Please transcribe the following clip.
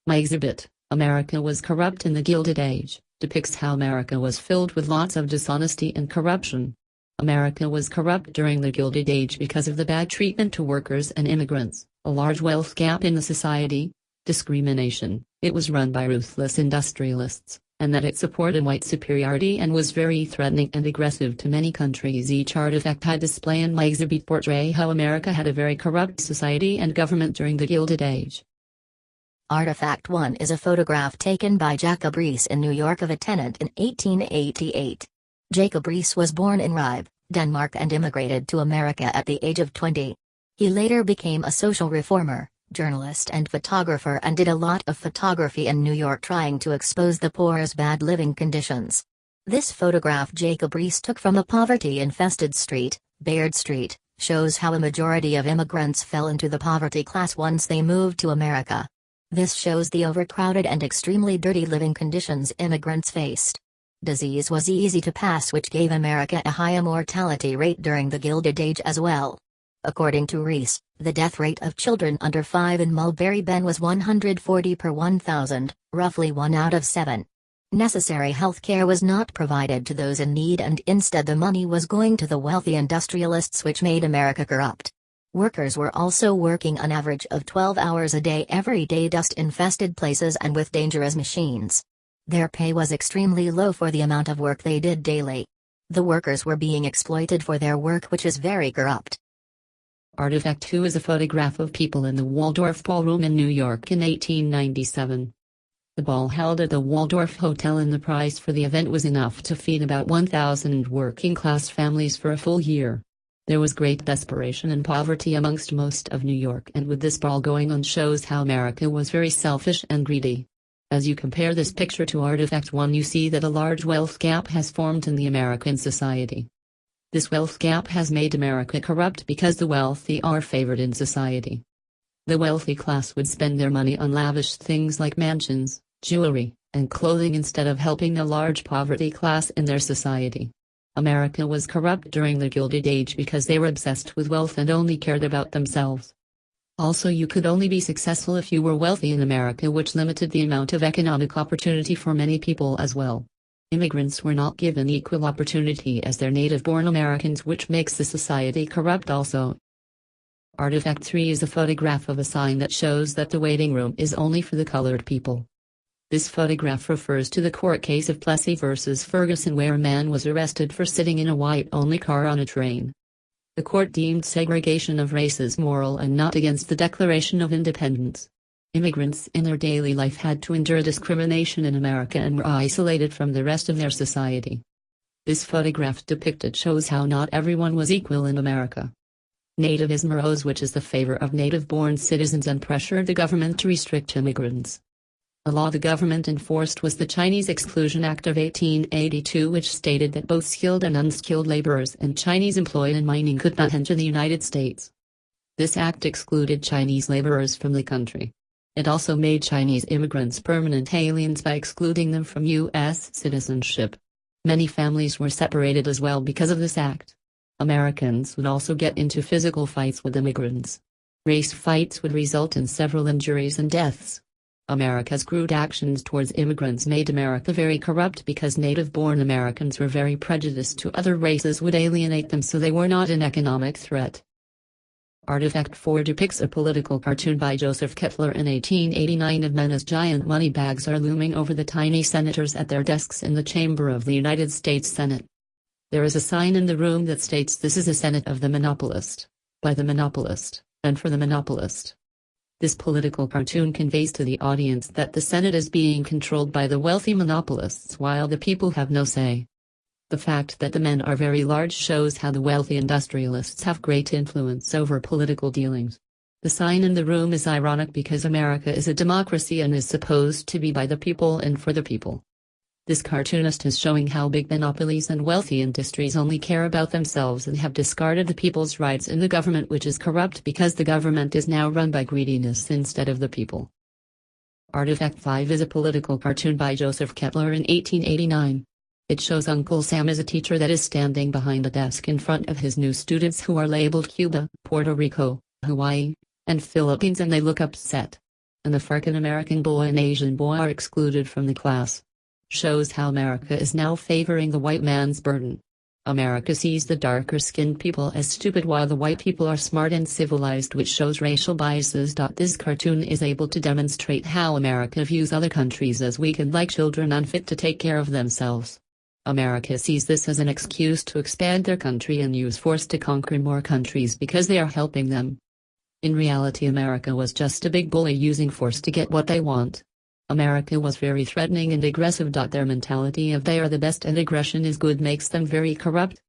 My exhibit, America Was Corrupt in the Gilded Age, depicts how America was filled with lots of dishonesty and corruption. America was corrupt during the Gilded Age because of the bad treatment to workers and immigrants, a large wealth gap in the society, discrimination, it was run by ruthless industrialists, and that it supported white superiority and was very threatening and aggressive to many countries. Each artifact I display in my exhibit portray how America had a very corrupt society and government during the Gilded Age. Artifact 1 is a photograph taken by Jacob Riis in New York of a tenant in 1888. Jacob Riis was born in Ribe, Denmark and immigrated to America at the age of 20. He later became a social reformer, journalist and photographer and did a lot of photography in New York trying to expose the poor's bad living conditions. This photograph Jacob Riis took from a poverty-infested street, Bayard Street, shows how a majority of immigrants fell into the poverty class once they moved to America. This shows the overcrowded and extremely dirty living conditions immigrants faced. Disease was easy to pass, which gave America a higher mortality rate during the Gilded Age as well. According to Riis, the death rate of children under 5 in Mulberry Bend was 140 per 1,000, roughly 1 out of 7. Necessary health care was not provided to those in need, and instead the money was going to the wealthy industrialists, which made America corrupt. Workers were also working an average of 12 hours a day every day, dust-infested places and with dangerous machines. Their pay was extremely low for the amount of work they did daily. The workers were being exploited for their work, which is very corrupt. Artifact 2 is a photograph of people in the Waldorf Ballroom in New York in 1897. The ball held at the Waldorf Hotel, and the price for the event was enough to feed about 1,000 working-class families for a full year. There was great desperation and poverty amongst most of New York, and with this ball going on shows how America was very selfish and greedy. As you compare this picture to Artifact 1, you see that a large wealth gap has formed in the American society. This wealth gap has made America corrupt because the wealthy are favored in society. The wealthy class would spend their money on lavish things like mansions, jewelry, and clothing instead of helping the large poverty class in their society. America was corrupt during the Gilded Age because they were obsessed with wealth and only cared about themselves. Also, you could only be successful if you were wealthy in America, which limited the amount of economic opportunity for many people as well. Immigrants were not given equal opportunity as their native-born Americans, which makes the society corrupt also. Artifact 3 is a photograph of a sign that shows that the waiting room is only for the colored people. This photograph refers to the court case of Plessy vs. Ferguson, where a man was arrested for sitting in a white-only car on a train. The court deemed segregation of races moral and not against the Declaration of Independence. Immigrants in their daily life had to endure discrimination in America and were isolated from the rest of their society. This photograph depicted shows how not everyone was equal in America. Nativism arose, which is the favor of native-born citizens, and pressured the government to restrict immigrants. A law the government enforced was the Chinese Exclusion Act of 1882, which stated that both skilled and unskilled laborers and Chinese employed in mining could not enter the United States. This act excluded Chinese laborers from the country. It also made Chinese immigrants permanent aliens by excluding them from U.S. citizenship. Many families were separated as well because of this act. Americans would also get into physical fights with immigrants. Race fights would result in several injuries and deaths. America's crude actions towards immigrants made America very corrupt because native-born Americans were very prejudiced to other races, would alienate them so they were not an economic threat. Artifact 4 depicts a political cartoon by Joseph Kettler in 1889 of men as giant money bags are looming over the tiny senators at their desks in the chamber of the United States Senate. There is a sign in the room that states, "This is a Senate of the monopolist, by the monopolist, and for the monopolist." This political cartoon conveys to the audience that the Senate is being controlled by the wealthy monopolists while the people have no say. The fact that the men are very large shows how the wealthy industrialists have great influence over political dealings. The sign in the room is ironic because America is a democracy and is supposed to be by the people and for the people. This cartoonist is showing how big monopolies and wealthy industries only care about themselves and have discarded the people's rights in the government, which is corrupt because the government is now run by greediness instead of the people. Artifact 5 is a political cartoon by Joseph Kettler in 1889. It shows Uncle Sam as a teacher that is standing behind a desk in front of his new students who are labeled Cuba, Puerto Rico, Hawaii, and Philippines, and they look upset. An African-American boy and Asian boy are excluded from the class. Shows how America is now favoring the white man's burden. America sees the darker-skinned people as stupid while the white people are smart and civilized, which shows racial biases. This cartoon is able to demonstrate how America views other countries as weak and like children unfit to take care of themselves. America sees this as an excuse to expand their country and use force to conquer more countries because they are helping them. In reality, America was just a big bully using force to get what they want. America was very threatening and aggressive. Their mentality of they are the best and aggression is good makes them very corrupt.